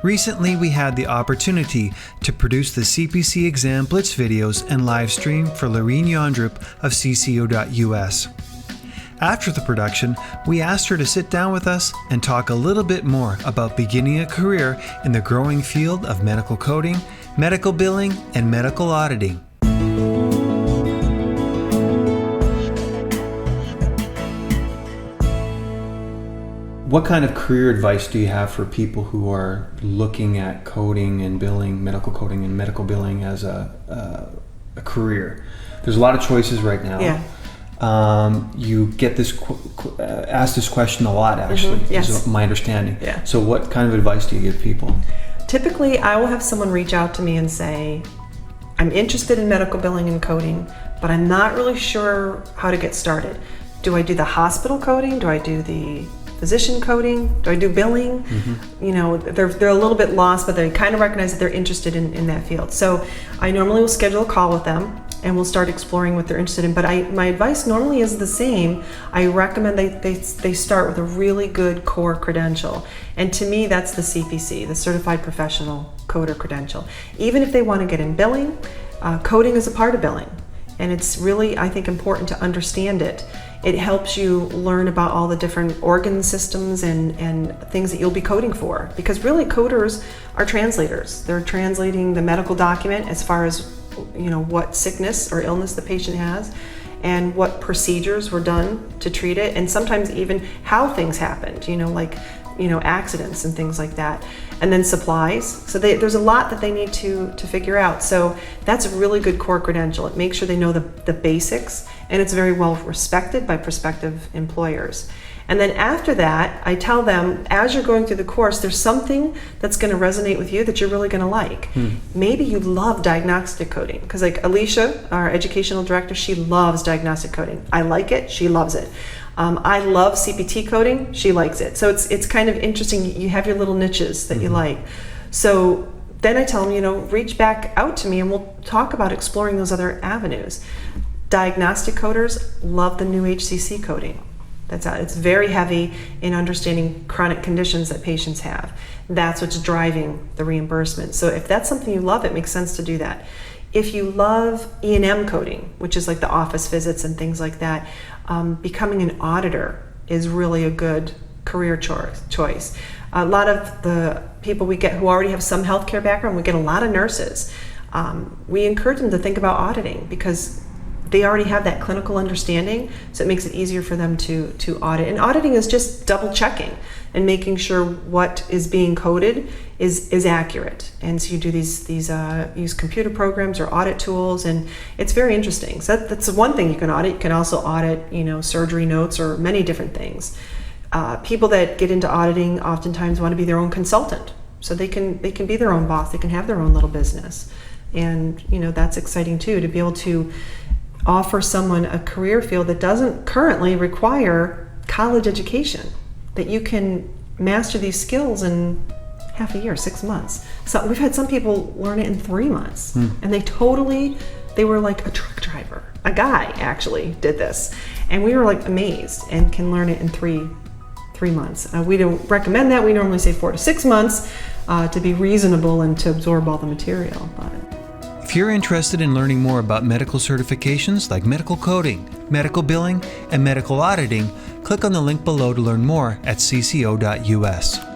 Recently, we had the opportunity to produce the CPC Exam Blitz videos and live stream for Laureen Jandroep of CCO.US. After the production, we asked her to sit down with us and talk a little bit more about beginning a career in the growing field of medical coding, medical billing, and medical auditing. What kind of career advice do you have for people who are looking at coding and billing, medical coding and medical billing as a career? There's a lot of choices right now. Yeah. You get this asked this question a lot, actually. Yes. Is my understanding. Yeah. So what kind of advice do you give people? Typically, I will have someone reach out to me and say, I'm interested in medical billing and coding, but I'm not really sure how to get started. Do I do the hospital coding? Do I do the physician coding? Do I do billing? You know, they're a little bit lost, but they kind of recognize that they're interested in that field. So I normally will schedule a call with them and we'll start exploring what they're interested in. But my advice normally is the same. I recommend they start with a really good core credential. And to me, that's the CPC, the Certified Professional Coder credential. Even if they want to get in billing, coding is a part of billing. And it's really, I think, important to understand it. It helps you learn about all the different organ systems and things that you'll be coding for. Because really, coders are translators. They're translating the medical document as far as, you know, what sickness or illness the patient has and what procedures were done to treat it, and sometimes even how things happened, you know, like, you know, accidents and things like that. And then supplies. So there's a lot that they need to figure out. So that's a really good core credential. It makes sure they know the basics, and it's very well respected by prospective employers. And then after that, I tell them, as you're going through the course, there's something that's going to resonate with you that you're really going to like. Maybe you love diagnostic coding, because like Alicia, our educational director, she loves diagnostic coding. I like it, she loves it. I love CPT coding, she likes it. So it's kind of interesting. You have your little niches that you like. So then I tell them, you know, reach back out to me and we'll talk about exploring those other avenues. Diagnostic coders love the new HCC coding. It's very heavy in understanding chronic conditions that patients have. That's what's driving the reimbursement. So if that's something you love, it makes sense to do that. If you love E&M coding, which is like the office visits and things like that, becoming an auditor is really a good career choice. A lot of the people we get who already have some healthcare background, we get a lot of nurses. We encourage them to think about auditing because they already have that clinical understanding, so it makes it easier for them to audit. And auditing is just double checking and making sure what is being coded is accurate. And so you do these use computer programs or audit tools, and it's very interesting. So that's one thing you can audit. You can also audit, you know, surgery notes or many different things. People that get into auditing oftentimes want to be their own consultant, so they can be their own boss. They can have their own little business, and you know that's exciting too, to be able to offer someone a career field that doesn't currently require college education, that you can master these skills in half a year, 6 months. So we've had some people learn it in 3 months, and they were like a truck driver. A guy actually did this, and we were like amazed, and can learn it in three months. We don't recommend that. We normally say 4 to 6 months to be reasonable and to absorb all the material. But if you're interested in learning more about medical certifications like medical coding, medical billing, and medical auditing, click on the link below to learn more at cco.us.